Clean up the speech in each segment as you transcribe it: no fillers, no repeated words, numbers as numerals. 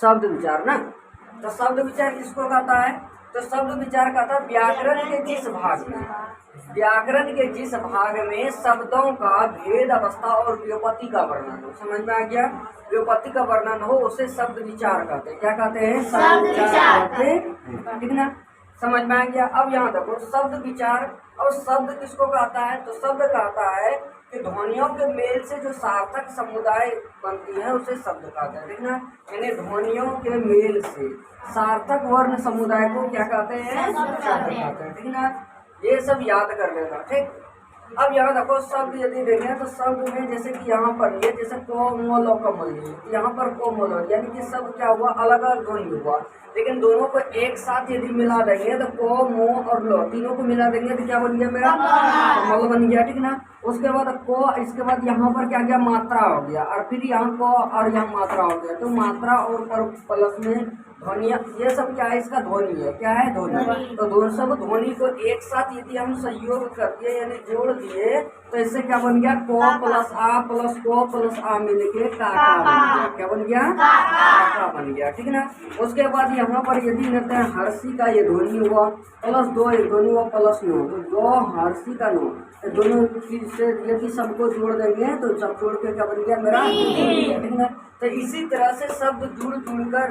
शब्द विचार ना। तो शब्द विचार किसको कहता है? तो शब्द विचार कहता है व्याकरण के जिस भाग में, व्याकरण के जिस भाग में शब्दों का भेद अवस्था और व्युत्पत्ति का वर्णन हो। समझ में आ गया? व्युत्पत्ति का वर्णन हो उसे शब्द विचार कहते हैं। क्या कहते हैं? शब्द विचार कहते हैं। ठीक ना, समझ में आ गया। अब यहाँ देखो शब्द विचार। और शब्द किसको कहता है? तो शब्द कहता है कि ध्वनियों के मेल से जो सार्थक समुदाय बनती है उसे शब्द कहते हैं। ठीक ना, यानी ध्वनियों के मेल से सार्थक वर्ण समुदाय को क्या कहते हैं? शब्द कहते हैं। ठीक ना, ये सब याद कर लेना। ठीक, अब यहाँ देखो शब्द यदि देखें तो शब्द में जैसे कि यहाँ पर ये जैसे कोमोलोकमल, यहाँ पर कोमोलो यानी कि शब्द क्या हुआ? अलग अलग ध्वनि हुआ, लेकिन दोनों को एक साथ यदि मिला देंगे तो को, मो और लो तीनों को मिला देंगे तो क्या बन गया? मेरा कमल बन गया। ठीक ना, उसके बाद को, इसके बाद यहाँ पर क्या गया? मात्रा हो गया, और फिर यहाँ को और यहाँ मात्रा हो गया। तो मात्रा और पर प्लस में ध्वनिया, ये सब क्या है? इसका ध्वनि है। क्या है? ध्वनि। तो दोनों सब ध्वनि को एक साथ यदि हम संयोग कर दिए यानी जोड़ दिए तो इससे क्या बन गया? को प्लस आ प्लस को प्लस आ मिलके काका बन गया। क्या बन गया? काका बन गया। ठीक ना, उसके बाद यहाँ पर यदि लेते हैं हर्षी का ये ध्वनि हुआ प्लस दो, एक ध्वनि हुआ प्लस नो, तो दो हर्षी का नो, दोनों से यदि सबको जोड़ देंगे तो सब जोड़ के क्या बन गया? मेरा। ठीक ना, तो इसी तरह से शब्द जुड़ जुड़कर,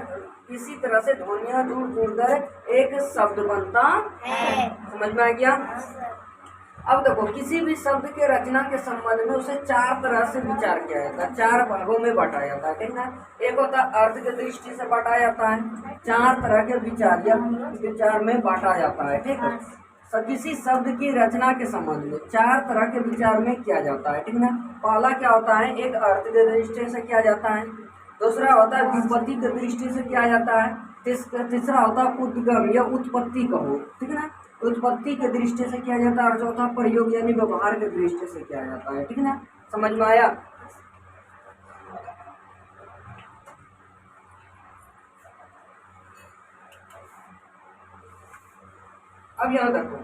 इसी तरह से ध्वनियां जुड़ जुड़कर एक शब्द बनता है। समझ में आ गया? अब देखो किसी भी शब्द के रचना के संबंध में उसे चार तरह से विचार किया जाता है, चार भागों में बांटा जाता है। ठीक ना, एक होता है अर्थ की दृष्टि से बांटा जाता है, चार तरह के विचार या विचार में बांटा जाता है। ठीक है, किसी शब्द की रचना के संबंध में चार तरह के विचार में किया जाता है। ठीक ना, पहला क्या होता है? एक अर्थ की दृष्टि से किया जाता है, दूसरा होता है व्युत्पत्ति की दृष्टि से किया जाता है, तीसरा होता है उद्गम या उत्पत्ति कहो। ठीक है ना, उत्पत्ति के दृष्टि से किया जाता है, और चौथा प्रयोग यानी व्यवहार के दृष्टि से किया जाता है। ठीक है ना, समझ में आया? अब यहाँ देखो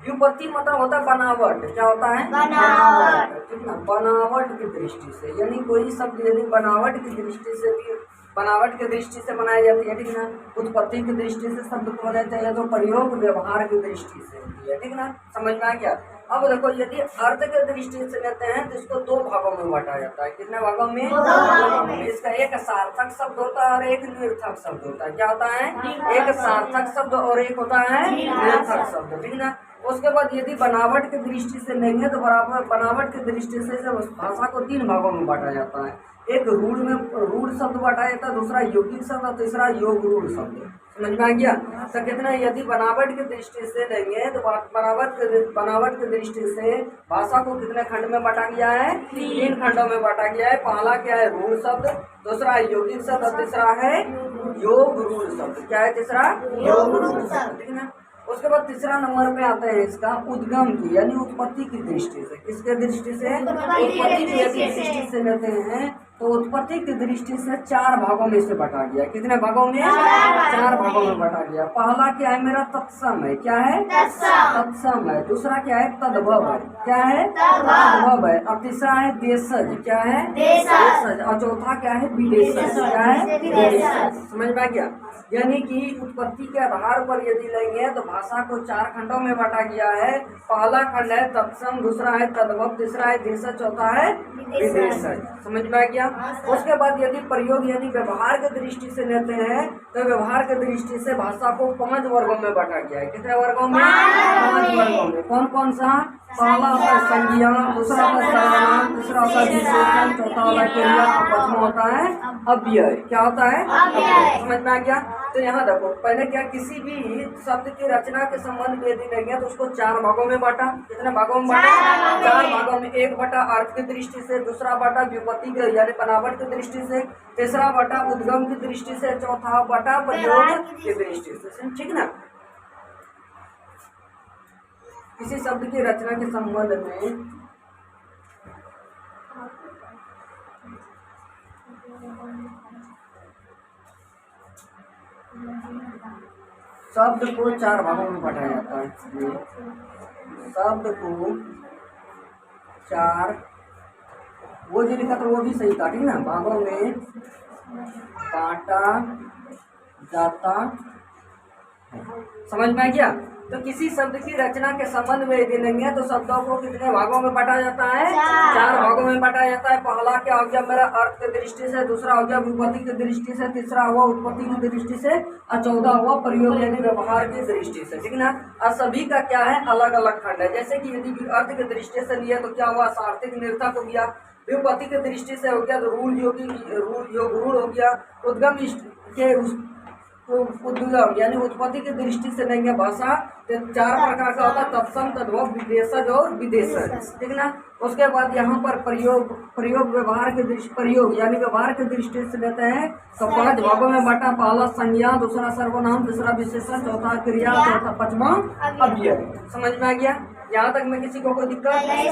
व्युत्पत्ति मतलब होता है बनावट। क्या होता है? बनावट। ठीक ना, बनावट की दृष्टि से, यानी कोई शब्द यदि बनावट की दृष्टि से भी, बनावट की दृष्टि से बनाई जाती है। ठीक ना, उत्पत्ति की दृष्टि से शब्द को बनाया जाता है, तो प्रयोग व्यवहार की दृष्टि से होती है। ठीक ना, समझ में आ गया? अब देखो यदि अर्थ के दृष्टि से लेते हैं तो इसको दो भागों में बांटा जाता है। कितने भागों में? दो भागों में। इसका एक सार्थक शब्द होता है और एक निरर्थक शब्द होता है। क्या होता है? एक सार्थक शब्द और एक होता है निरर्थक शब्द। ठीक ना, उसके बाद यदि बनावट की दृष्टि से लेंगे तो बराबर बनावट की दृष्टि से भाषा को तीन भागों में बांटा जाता है। एक रूढ़ में रूढ़ शब्द बांटा जाता है, दूसरा यौगिक शब्द और तीसरा योग रूढ़ शब्द। समझ में आ गया? तो कितना यदि बनावट की दृष्टि से लेंगे तो बनावट की दृष्टि से भाषा को कितने खंड में बांटा गया है? तीन खंडों में बांटा गया है। पहला क्या है? रूढ़ शब्द, दूसरा है यौगिक शब्द और तीसरा है योग रूढ़ शब्द। क्या है तीसरा? योग रूढ़ शब्द। ठीक है ना, उसके बाद तीसरा नंबर पे आता है इसका उद्गम की यानी उत्पत्ति की दृष्टि से। किसके दृष्टि से? उत्पत्ति की दृष्टि से लेते हैं तो उत्पत्ति की दृष्टि से चार भागों में इसे बांटा गया। कितने भागों में? चार भागों में बांटा गया। पहला क्या है? मेरा तत्सम है। क्या है? तत्सम है। दूसरा क्या है? तद्भव है। क्या है? तद्भव है। और तीसरा है देशज। क्या है? देशज। और चौथा क्या है? विदेशज। क्या है? विदेशज। समझ में आ गया? यानी कि उत्पत्ति के आधार पर यदि लेंगे तो भाषा को चार खंडों में बांटा गया है। पहला खंड है तत्सम, दूसरा है तद्भव, तीसरा है देशज, चौथा है विदेशज। समझ में आ गया? उसके बाद यदि प्रयोग यानी व्यवहार के दृष्टि से लेते हैं तो व्यवहार के दृष्टि से भाषा को 5 वर्गों में बांटा गया है। कितने वर्गों में? 5 वर्गों में। कौन कौन सा? पहला होता है संज्ञा, दूसरा होता है सर्वनाम, तीसरा होता है विशेषण, चौथा होता है क्रिया, पांचवा होता है अव्यय। क्या होता है? अव्यय। समझ में आ गया? तो यहाँ देखो पहले क्या, किसी भी शब्द की रचना के संबंध में यदि लेंगे तो उसको चार भागों में बांटा। कितने भागों में बांटा? चार भागों में। एक बांटा अर्थ की दृष्टि से, दूसरा बांटा व्युत्पत्ति के यानी बनावट की दृष्टि से, तीसरा बांटा उद्गम की दृष्टि से, चौथा बांटा प्रयोग की दृष्टि से। ठीक ना, किसी शब्द की रचना के संबंध में शब्द को चार भागों में बांटा जाता है। शब्द को चार, वो जो लिखा था वो भी सही था। ठीक ना, भागों में बांटा जाता है। समझ में आ गया? तो किसी शब्द की रचना के संबंध में यदि लेंगे तो शब्दों को कितने भागों में बांटा जाता है? 4 भागों में बांटा जाता है। पहला क्या हो गया मेरा? अर्थ की दृष्टि से, दूसरा हो गया विपत्ति की दृष्टि से, तीसरा हुआ उत्पत्ति की दृष्टि से और चौथा हुआ प्रयोग यानी व्यवहार की दृष्टि से। ठीक ना? और सभी का क्या है? अलग अलग खंड है। जैसे कि यदि अर्थ की दृष्टि से लिया तो क्या हुआ? सार्थक निर्थक हो गया। विपत्ति की दृष्टि से हो गया तो रूढ़ योगी योग रूढ़ हो गया। उद्गम के उद्गम यानी उत्पत्ति की दृष्टि से लेंगे भाषा तो 4 प्रकार का होता है, तत्सम, तद्भव, विदेशज और विदेशज। ठीक ना? उसके बाद यहाँ पर प्रयोग व्यवहार की दृष्टि, प्रयोग यानी व्यवहार की दृष्टि से लेते हैं तो 5 भागों में बांटा। पहला संज्ञा, दूसरा सर्वनाम, तीसरा विशेषण, चौथा क्रिया, चौथा पांचवा अव्यय। समझ में आ गया? यहाँ तक में किसी को कोई दिक्कत नहीं?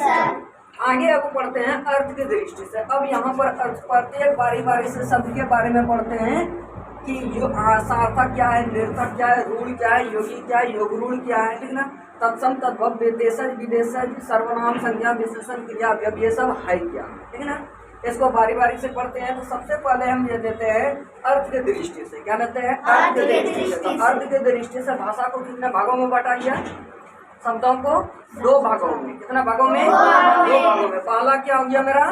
आगे अब पढ़ते हैं अर्थ की दृष्टि से। अब यहाँ पर अर्थ प्रत्येक बारी बारी से शब्द के बारे में पढ़ते हैं कि सार्थक क्या है, निर्थक क्या है, रूढ़ क्या है, योगी क्या है, योग रूढ़ क्या है। ठीक ना? तत्सम, तद्भव, विदेशज, विदेशज, सर्वनाम, संज्ञा, विशेषण, क्रिया, अव्यय, ये सब है क्या। ठीक ना? इसको बारी बारी से पढ़ते हैं। तो सबसे पहले हम ये देते हैं अर्थ की दृष्टि से। क्या लेते हैं? अर्थ की दृष्टि से। तो अर्थ की दृष्टि से भाषा को कितने भागों में बांटा गया? शब्दों को 2 भागों में। कितना भागों में? 2 भागों में। पहला क्या हो गया मेरा?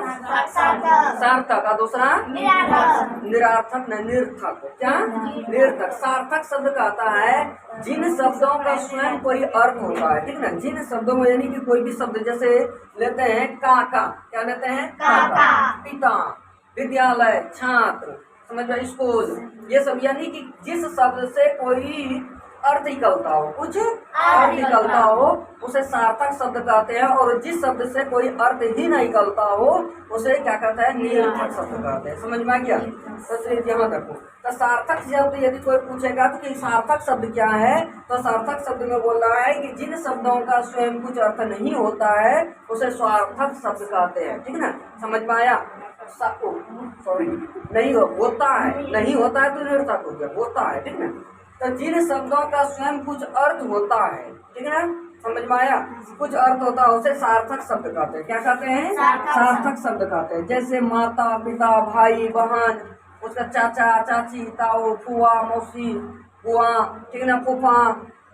सार्थक और दूसरा निरार्थक न निर्थक। क्या? निर्थक। सार्थक शब्द कहता है जिन शब्दों का स्वयं कोई अर्थ होता है। ठीक ना? जिन शब्दों में यानी कि कोई भी शब्द जैसे लेते हैं काका, क्या लेते हैं? काका। पिता, विद्यालय, छात्र, समझ लो स्कूल, ये सब यानी कि जिस शब्द से कोई अर्थ निकलता हो, कुछ अर्थ निकलता हो उसे सार्थक शब्द कहते हैं। और जिस शब्द से कोई अर्थ ही नहीं निकलता हो उसे क्या कहते हैं? निरर्थक शब्द कहते हैं। समझ में आ गया? तो यहाँ देखो, तो सार्थक शब्द यदि कोई पूछेगा तो कि सार्थक शब्द क्या है, तो सार्थक शब्द में बोल रहा है कि जिन शब्दों का स्वयं कुछ अर्थ नहीं होता है उसे सार्थक शब्द कहते हैं। ठीक ना? समझ में आया? सॉरी, नहीं होता है, नहीं होता है तो निरर्थक हो गया, होता है। ठीक ना? तो जिन शब्दों का स्वयं कुछ अर्थ होता है, ठीक है, समझ में आया? कुछ अर्थ होता है उसे सार्थक शब्द कहते हैं। क्या कहते हैं? सार्थक शब्द कहते हैं। जैसे माता, पिता, भाई, बहन, उसका चाचा, चाची, ताऊ, फुआ, मौसी, बुआ, ठीक है ना, फूफा,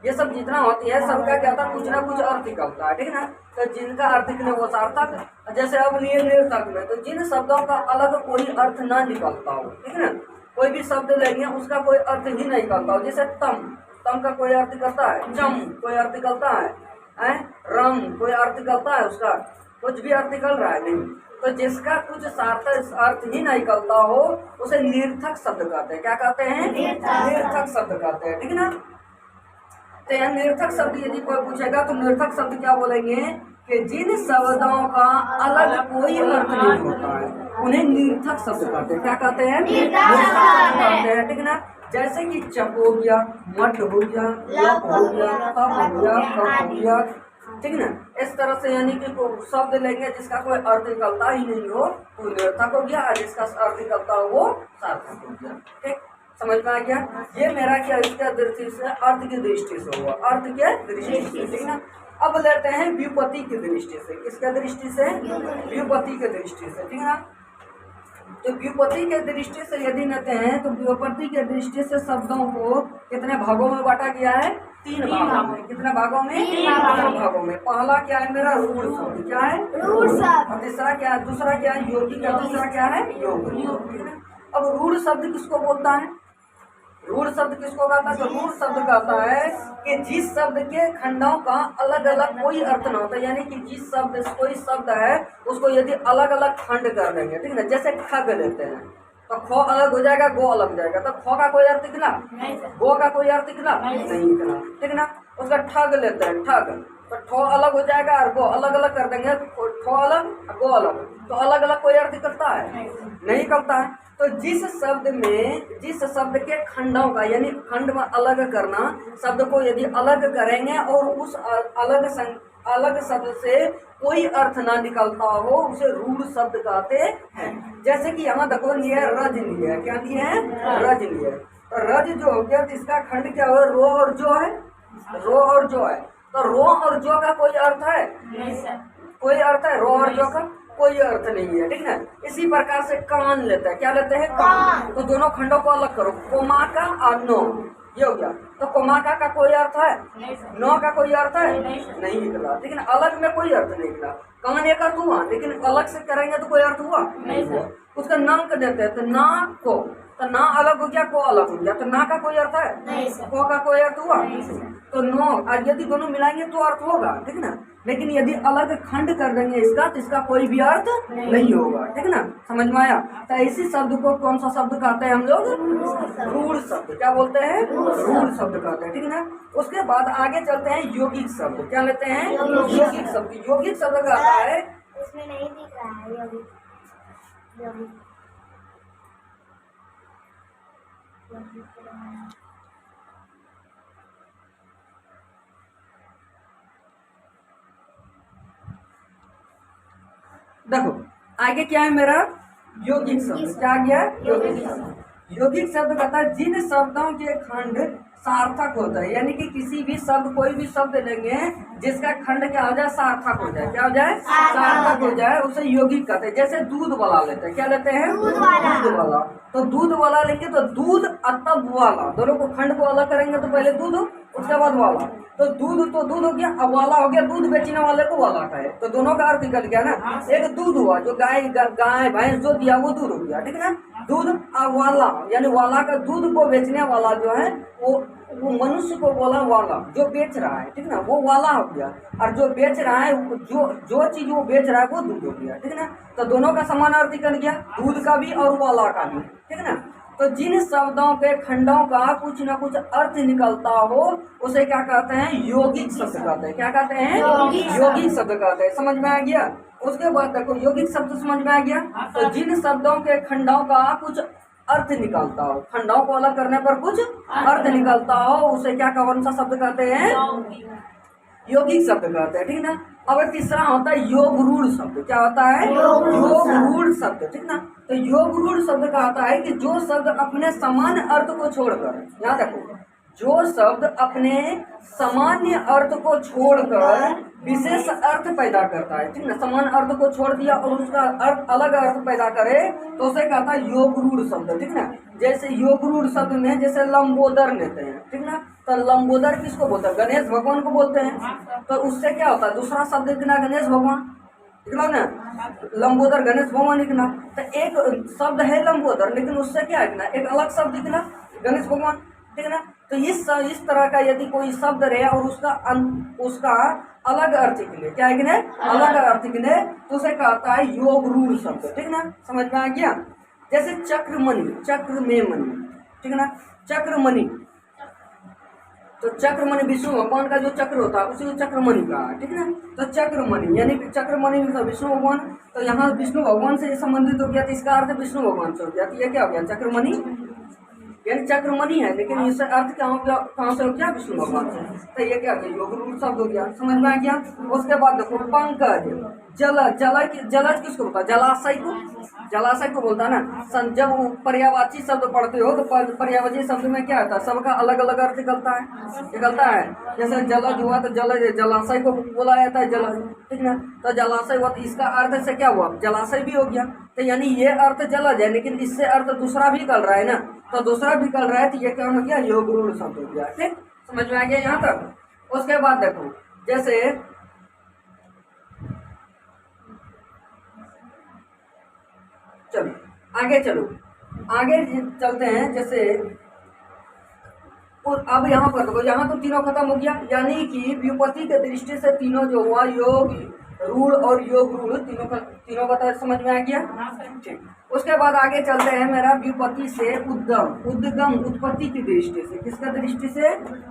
ये सब जितना होती है सबका क्या होता है? कुछ ना कुछ अर्थ निकलता है। ठीक है ना? तो जिनका अर्थ निकले वो सार्थक। जैसे अब निरर्थक में तो जिन शब्दों का अलग कोई अर्थ ना निकलता हो, ठीक है ना, कोई भी शब्द लेंगे उसका कोई अर्थ ही नहीं निकलता हो। जैसे तम का कोई अर्थ निकलता है, चम कोई अर्थ निकलता है, रम कोई अर्थ निकलता है, उसका कुछ भी अर्थ निकल रहा है नहीं। तो जिसका कुछ सार्थक अर्थ ही नहीं निकलता हो उसे निरर्थक शब्द कहते हैं। क्या कहते हैं? निरर्थक शब्द कहते हैं। ठीक है ना? तो यह निरर्थक शब्द यदि कोई पूछेगा तो निरर्थक शब्द क्या बोलेंगे कि जिन शब्दों का अलग कोई अर्थ नहीं होता है उन्हें निरर्थक शब्द कहते हैं। क्या कहते हैं? निरर्थक शब्द कहते हैं। ठीक है ना? जैसे कि चप हो गया, मठ हो गया, लप हो गया, तप हो गया, कप हो गया। ठीक है ना? इस तरह से यानी कि शब्द लेंगे जिसका कोई अर्थ निकलता ही नहीं हो तो निरर्थक हो गया, और जिसका अर्थ निकलता हो वो सार्थक हो गया। ठीक, समझ में आ गया? ये मेरा क्या इसका दृष्टि से अर्थ की दृष्टि से हुआ, अर्थ के दृष्टि से। ठीक ना? अब लेते हैं व्युत्पत्ति की दृष्टि से। किसके दृष्टि से? व्युत्पत्ति के दृष्टि से। ठीक है? तो व्युत्पत्ति के दृष्टि से यदि लेते हैं तो व्युत्पत्ति के दृष्टि से शब्दों को कितने भागों में बांटा गया है? 3 भागों में। कितने भागों में? 3 भागों में। पहला क्या है मेरा? रूढ़ शब्द। क्या है? रूढ़ शब्द। और तीसरा क्या है? दूसरा क्या है? योगी का। तीसरा क्या है? योग। अब रूढ़ शब्द किसको बोलता है? रूढ़ शब्द किसको कहता है? तो रूढ़ शब्द कहता है कि जिस शब्द के खंडों का अलग अलग कोई अर्थ न होता, यानी कि जिस शब्द कोई शब्द है उसको यदि अलग अलग खंड कर देंगे, ठीक है ना, जैसे खग लेते हैं तो खो अलग हो जाएगा, गो अलग हो जाएगा, तो खो का कोई अर्थ निकला, गो का कोई अर्थ निकला नहीं निकला, ठीक है ना। उसका ठग लेते हैं, ठग, तो ठो अलग हो जाएगा और गो अलग अलग कर देंगे, ठो अलग गो अलग, तो अलग अलग कोई अर्थ निकलता है नहीं निकलता है। तो जिस शब्द में, जिस शब्द के खंडों का यानी खंड में अलग करना, शब्द को यदि अलग करेंगे और उस अलग शब्द से कोई अर्थ ना निकलता हो उसे रूढ़ शब्द कहते हैं। जैसे कि यहाँ देखो लिए रज लिए, क्या लिए है? रज लिए। तो रज जो हो गया तो इसका खंड क्या हो? रो और जो है, रो और जो है। तो रो और जो का कोई अर्थ है? कोई अर्थ है रो और जो का? कोई अर्थ नहीं है, ठीक ना। इसी प्रकार से कान लेते हैं, क्या लेते हैं, कान। तो दोनों खंडों को अलग करो, कोमाका और नो, ये हो गया। तो कोमाका का कोई अर्थ है, नो का कोई अर्थ है, नहीं निकला, लेकिन अलग में कोई अर्थ नहीं निकला। कान एक अर्थ हुआ, लेकिन अलग से करेंगे तो कोई अर्थ हुआ नहीं हुआ। उसका नाम कर देते हैं, तो ना को, तो ना अलग हो गया, को अलग हो गया, तो ना का कोई अर्थ है, को का कोई अर्थ हुआ। तो नो, और यदि दोनों मिलाएंगे तो अर्थ होगा, ठीक ना। लेकिन यदि अलग खंड कर देंगे इसका, तो इसका कोई भी अर्थ नहीं होगा, ठीक ना। समझ में आया। तो इसी शब्द को कौन सा शब्द कहते हैं हम लोग, रूढ़ शब्द। क्या बोलते हैं, रूढ़ शब्द कहते हैं, ठीक ना। उसके बाद आगे चलते हैं यौगिक शब्द। क्या लेते हैं, यौगिक शब्द। यौगिक शब्द कहता है, इसमें नहीं दिख रहा है यौगिक, यौगिक देखो आगे क्या है मेरा, यौगिक शब्द। क्या गया, यौगिक शब्द। यौगिक शब्द कहता है जिन शब्दों के खंड सार्थक होता है, यानी कि किसी भी शब्द, कोई भी शब्द लेंगे जिसका खंड क्या हो जाए, सार्थक हो जाए। क्या हो जाए, सार्थक हो जाए, उसे यौगिक कहते हैं। जैसे दूध वाला लेते हैं, क्या लेते हैं, दूध वाला। तो दूध वाला लेंगे तो दूध अतब वाला, दोनों को खंड को अलग करेंगे तो पहले दूध, उसके बाद वाला। तो दूध हो गया, अब वाला हो गया, दूध बेचने वाले को वाला कहे, तो दोनों का अर्थ निकल गया ना। एक दूध हुआ, जो गाय भैंस जो दिया वो दूध हो गया, ठीक है ना। दूध और वाला, यानी वाला का दूध को बेचने वाला जो है वो मनुष्य को बोला वाला, जो बेच रहा है, ठीक ना, वो वाला हो गया। और जो बेच रहा है, जो चीज वो बेच रहा है वो दूध हो गया, ठीक है ना। तो दोनों का समान अर्थ निकल गया, दूध का भी और वाला का भी, ठीक है ना। तो जिन शब्दों के खंडों का कुछ न कुछ अर्थ निकलता हो, उसे क्या कहते हैं, यौगिक शब्द कहते हैं। क्या कहते हैं, यौगिक शब्द कहते हैं। समझ में आ गया। उसके बाद देखो यौगिक शब्द समझ में आ गया। तो जिन शब्दों के खंडों का कुछ अर्थ निकलता हो, खंडों को अलग करने पर कुछ अर्थ निकलता हो, उसे क्या, कौन सा शब्द कहते हैं, यौगिक शब्द कहते हैं, ठीक ना। अब तीसरा होता है योग रूढ़ शब्द। क्या होता है, योग रूढ़ शब्द, ठीक ना। तो योग रूढ़ शब्द कहता है कि जो शब्द अपने समान अर्थ को छोड़कर, यहाँ देखो, जो शब्द अपने सामान्य अर्थ को छोड़कर विशेष अर्थ पैदा करता है, ठीक ना। समान अर्थ को छोड़ दिया और उसका अर्थ अलग अर्थ पैदा करे, तो उसे कहता है योग रूढ़ शब्द, ठीक ना। जैसे योग रूढ़ शब्द में जैसे लंबोदर लेते हैं, ठीक ना। तो लंबोदर किसको बोलते हैं, गणेश भगवान को बोलते हैं। तो उससे क्या होता है, दूसरा शब्द लिखना गणेश भगवान, लिखना ना, लंबोदर गणेश भगवान लिखना। तो एक शब्द है लंबोदर, लेकिन उससे क्या लिखना, एक अलग शब्द लिखना गणेश भगवान, ठीक है ना। तो इस तरह का यदि कोई शब्द रहे और उसका अलग अर्थ निकले, क्या निकले, अलग अर्थ निकले, तो उसे कहता है योग रूढ़ शब्द, ठीक ना। समझ में आ गया। जैसे चक्रमणि, चक्र में मणि, ठीक है ना, चक्रमणि। तो चक्रमणि विष्णु भगवान का जो चक्र होता है उसी को चक्रमणि का, ठीक है ना। तो चक्रमणि यानी चक्रमणि विष्णु भगवान, तो यहाँ विष्णु भगवान से संबंधित हो गया, तो इसका अर्थ विष्णु भगवान से हो गया, तो ये क्या हो गया, चक्रमणि, यानी चक्रमणि है, लेकिन इससे अर्थ क्या हो गया, कहाँ से हो गया, विष्णु भगवान से। तो ये क्या हो गया, योग रूढ़ शब्द हो गया। समझ में आ गया। उसके बाद देखो पंकज, जलज किसको बोलता है, जलाशय को, जलाशय को बोलता है ना। जब पर्यायवाची शब्द पढ़ते हो तो पर्यायवाची शब्द में क्या होता है, सबका अलग अलग अर्थ निकलता है। जैसे जलज हुआ तो जलाशय को बोला जाता है जलज, ठीक ना। तो जलाशय हुआ तो इसका अर्थ से क्या हुआ, जलाशय भी हो गया। तो यानी ये अर्थ जलज है, लेकिन इससे अर्थ दूसरा भी निकल रहा है ना। तो दूसरा भी निकल रहा है, तो ये क्या हो गया, योग रूढ़ शब्द हो गया, ठीक। समझ में आ गया यहाँ तक। उसके बाद देखो, जैसे चलो आगे चलते हैं। जैसे अब यहाँ पर देखो, यहाँ तो तीनों खत्म हो गया, यानी कि व्युत्पत्ति के दृष्टि से तीनों जो हुआ, योग रूढ़ और योग रूढ़, तीनों का समझ में आ गया, ठीक। उसके बाद आगे चलते हैं मेरा व्युत्पत्ति से उद्गम, उत्पत्ति की दृष्टि से। किसका दृष्टि से,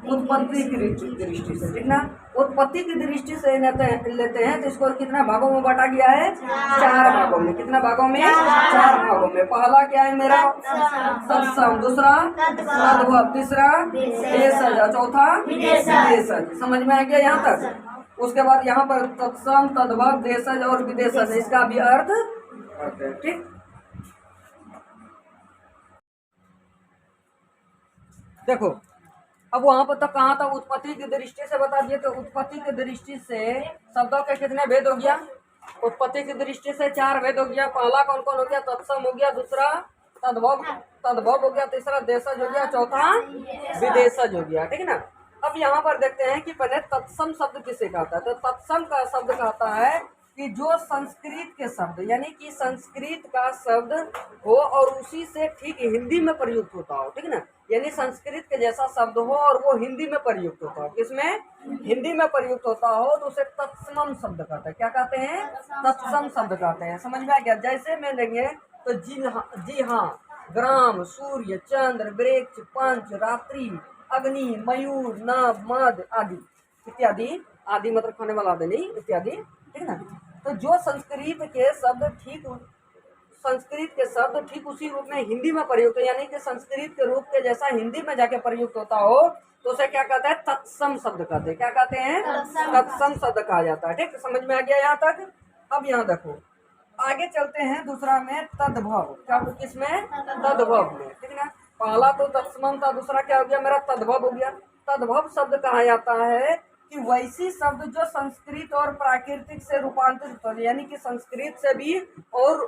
उत्पत्ति की दृष्टि से, ठीक ना। उत्पत्ति की दृष्टि से लेते हैं तो इसको कितना भागों में बांटा गया है, 4 भागों में। कितना भागों में, 4 भागों में। पहला क्या है मेरा, तत्सम, दूसरा तद्भव, तीसरा भेषज, चौथा विदेशज। समझ में आ गया यहाँ तक। उसके बाद यहाँ पर तत्सम, तद्भव, देशज और विदेशज, इसका भी अर्थ है, ठीक। देखो अब वहां पर तक कहाँ तक उत्पत्ति की दृष्टि से बता दिए। तो उत्पत्ति की दृष्टि से शब्दों के कितने भेद हो गया, उत्पत्ति की दृष्टि से 4 भेद हो गया। पहला कौन कौन हो गया? तत्सम हो गया, दूसरा तद्भव तद्भव हो गया, तीसरा देशज हो गया, चौथा विदेशज हो गया। ठीक है ना। अब यहाँ पर देखते हैं कि पहले तत्सम शब्द किसे कहता है। तो तत्सम का शब्द कहता है कि जो संस्कृत के शब्द, यानी कि संस्कृत का शब्द हो और उसी से ठीक हिंदी में प्रयुक्त होता हो। ठीक है ना। यानी संस्कृत के जैसा शब्द हो और वो हिंदी में प्रयुक्त होता हो। किसमें? हिंदी में प्रयुक्त होता हो तो उसे तत्सम शब्द कहते हैं। क्या कहते हैं? तत्सम शब्द कहते हैं। समझ में आ गया? जैसे में लेंगे तो जी हाँ, ग्राम, सूर्य, चंद्र, वृक्ष, पंच, रात्रि, अग्नि, मयूर, नभ, मद आदि इत्यादि। आदि मतलब खाने वाला आदि नहीं, इत्यादि। ठीक है ना। तो जो संस्कृत के शब्द ठीक उसी रूप में हिंदी में प्रयुक्त हो, यानी कि संस्कृत के रूप के जैसा हिंदी में जाके प्रयुक्त होता हो तो उसे क्या कहते हैं? तत्सम शब्द कहते हैं। क्या कहते हैं? तत्सम शब्द कहा जाता है। ठीक, समझ में आ गया यहाँ तक? अब यहाँ देखो, आगे चलते हैं दूसरा में तद्भव। क्या? किसमें? तद्भव में। ठीक है ना। पहला तो तत्सम था, दूसरा क्या हो गया मेरा? तद्भव हो गया। तद्भव शब्द कहा जाता है कि वैसी शब्द जो संस्कृत और प्राकृतिक से रूपांतरित हो, यानी कि संस्कृत से भी और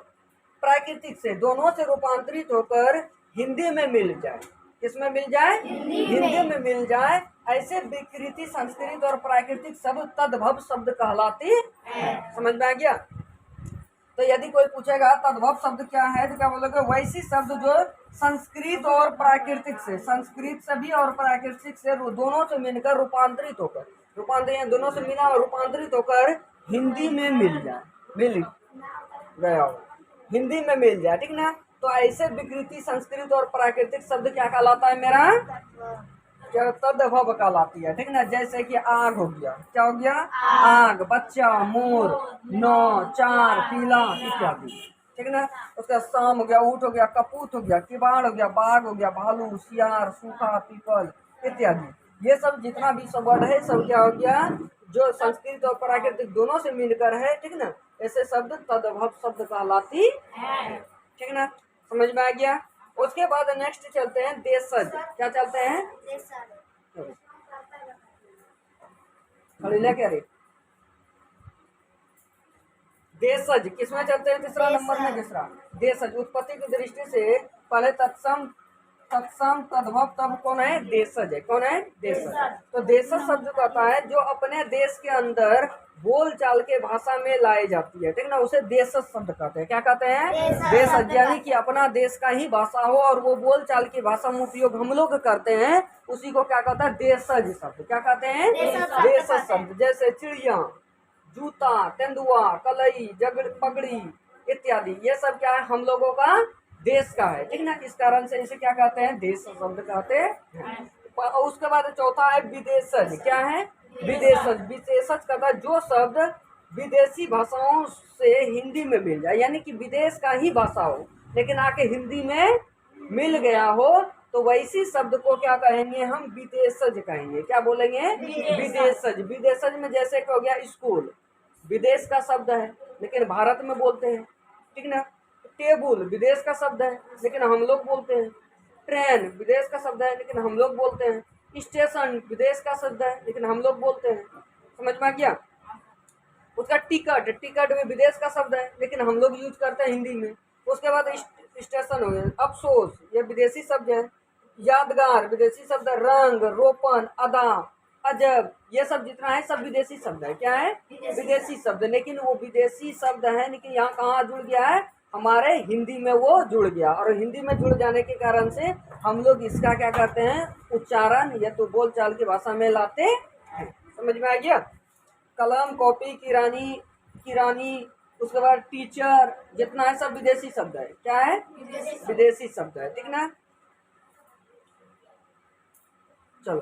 प्राकृतिक से, दोनों से रूपांतरित होकर हिंदी में मिल जाए। किसमें मिल जाए? हिंदी में मिल जाए। ऐसे विकृति संस्कृत और प्राकृतिक शब्द तद्भव शब्द कहलाती है। समझ में आ गया? तो यदि कोई पूछेगा तद्भव शब्द क्या है तो क्या बोलोगे? वैसी शब्द जो संस्कृत और प्राकृतिक से, संस्कृत से भी और प्राकृतिक से दोनों से मिलकर रूपांतरित होकर, रूपांतरित दोनों से मिला और रूपांतरित होकर हिंदी में मिल जाए, मिल गया हो, हिंदी में मिल जाए। ठीक ना। तो ऐसे विकृति संस्कृत और प्राकृतिक शब्द क्या कहलाता है मेरा? क्या? तद्भव कहलाती है। ठीक ना। जैसे कि आग हो गया, क्या हो गया? आग, बच्चा, मोर, नौ, चार, पीला इत्यादि। ठीक ना। उसका शाम हो गया, ऊँट हो गया, कपूत हो गया, किवाड़ हो गया, बाघ हो गया, भालू, सियार, सूखा, पीपल इत्यादि। ये सब जितना भी सब वर्ड है सब क्या हो गया? जो संस्कृत और प्राकृतिक दोनों से मिलकर है। ठीक ना। ऐसे शब्द तद्भव शब्द कहलाती है। ठीक ना। समझ में आ गया? उसके बाद नेक्स्ट चलते हैं देशज। क्या चलते हैं? क्या रे? देशज किसमें चलते हैं? तीसरा नंबर में। तीसरा देशज। उत्पत्ति की दृष्टि से पहले तत्सम तद्भव, तब कौन है? देशज है। कौन है? देशज। तो देशज शब्द कहता है जो अपने देश के अंदर बोल चाल के भाषा में लाई जाती है। ठीक ना। उसे देशज शब्द कहते हैं। क्या कहते हैं? देशज। यानी कि अपना देश का ही भाषा हो और वो बोल चाल की भाषा में उपयोग हम लोग करते हैं, उसी को क्या कहता है? देशज शब्द। क्या कहते हैं? देशज शब्द। जैसे चिड़िया, जूता, तेंदुआ, कलई, जगड़, पगड़ी इत्यादि, ये सब क्या है? हम लोगों का देश का है। ठीक ना। इस कारण से इसे क्या कहते हैं? देश शब्द कहते हैं। और उसके बाद चौथा है विदेशज। क्या है? विदेशज। विदेशज कहता है जो शब्द विदेशी भाषाओं से हिंदी में मिल जाए, यानी कि विदेश का ही भाषा हो लेकिन आके हिंदी में मिल गया हो, तो वैसी शब्द को क्या कहेंगे? हम विदेशज कहेंगे। क्या बोलेंगे? विदेशज। विदेशज में जैसे कि हो गया स्कूल, विदेश का शब्द है लेकिन भारत में बोलते हैं। ठीक ना। टेबुल विदेश का शब्द है लेकिन हम लोग बोलते हैं। ट्रेन विदेश का शब्द है लेकिन हम लोग बोलते हैं। स्टेशन विदेश का शब्द है लेकिन हम लोग बोलते हैं। समझ में आ गया? उसका टिकट, टिकट भी विदेश का शब्द है लेकिन हम लोग यूज करते हैं हिंदी में। उसके बाद स्टेशन हो गया। अफसोस ये विदेशी शब्द है। यादगार विदेशी शब्द है। रंग, रोपन, अदा, अजब, ये सब जितना है सब विदेशी शब्द है। क्या है? विदेशी शब्द। लेकिन वो विदेशी शब्द है लेकिन यहाँ कहाँ जुड़ गया है? हमारे हिंदी में वो जुड़ गया, और हिंदी में जुड़ जाने के कारण से हम लोग इसका क्या करते हैं? उच्चारण या तो बोल चाल की भाषा में लाते हैं। समझ में आ गया? कलम, कॉपी, किरानी, उसके बाद टीचर, जितना है सब विदेशी शब्द है। क्या है? विदेशी शब्द है। ठीक ना। चलो,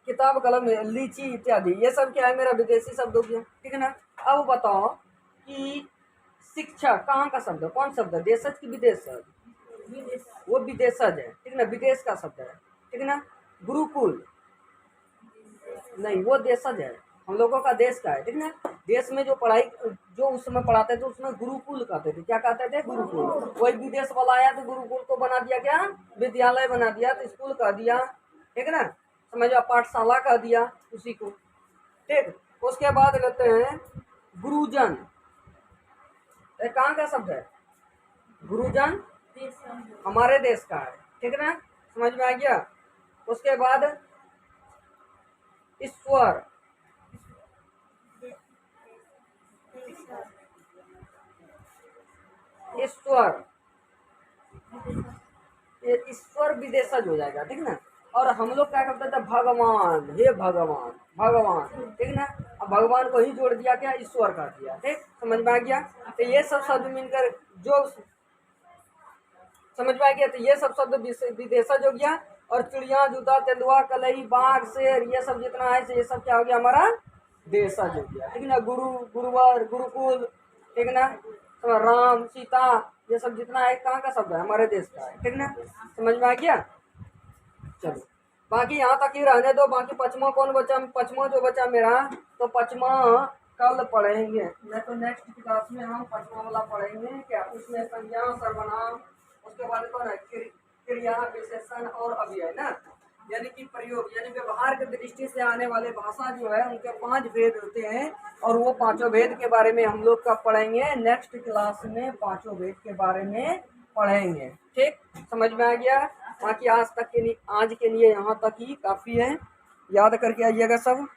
किताब, कलम, लीची इत्यादि, ये सब क्या है? मेरा विदेशी शब्द हो गया। ठीक है ना। अब बताओ कि शिक्षा कहाँ का शब्द है? कौन शब्द है? देशज की विदेशज? वो विदेशज है। ठीक ना। विदेश का शब्द है। ठीक ना। गुरुकुल नहीं, वो देशज है। हम लोगों का देश का है। ठीक ना। देश में जो पढ़ाई जो उस समय पढ़ाते थे उसमें गुरुकुल कहते थे। क्या कहते थे? गुरुकुल। वही विदेश वाला आया तो गुरुकुल को बना दिया क्या? विद्यालय बना दिया, तो स्कूल कह दिया। ठीक ना। समझो, पाठशाला कह दिया उसी को। ठीक। उसके बाद लेते हैं गुरुजन। ये कहाँ का शब्द है? गुरुजन हमारे देश का है, ठीक है ना, समझ में आ गया। उसके बाद ईश्वर, ईश्वर, ये ईश्वर विदेशज हो जाएगा, ठीक ना। और हम लोग क्या करते थे, भगवान, हे भगवान, भगवान, ठीक ना। अब भगवान को ही जोड़ दिया, क्या ईश्वर कर दिया, ठीक, समझ में आ गया। तो ये सब शब्द मिलकर जो समझ में आ गया, तो ये सब शब्द विदेशज हो गया। और चिड़िया, जूता, तेंदुआ, कलई, बाघ, शेर, ये सब जितना है ये सब क्या हो गया, हमारा देशज हो गया, ठीक ना। गुरु, गुरुवर, गुरुकुल, ठीक ना। तो राम, सीता, ये सब जितना है कहाँ का शब्द है, हमारे देश का है, ठीक ना, समझ में आ गया। चलो बाकी यहाँ तक ही रहने दो, बाकी पचमा कौन बचा, पचमा जो बचा मेरा, तो पचमा कल पढ़ेंगे, नहीं तो नेक्स्ट क्लास में हम पचमा वाला पढ़ेंगे, क्या उसमें संज्ञा, सर्वनाम, उसके बाद कौन है क्रिया, विशेषण और अव्यय ना, यानी कि प्रयोग, यानी व्यवहार की दृष्टि से आने वाले भाषा जो है उनके 5 भेद होते हैं। और वो 5 भेद के बारे में हम लोग कब पढ़ेंगे, नेक्स्ट क्लास में 5 भेद के बारे में पढ़ेंगे, ठीक, समझ में आ गया। बाकी आज के लिए यहाँ तक ही काफ़ी है, याद करके आइएगा सब।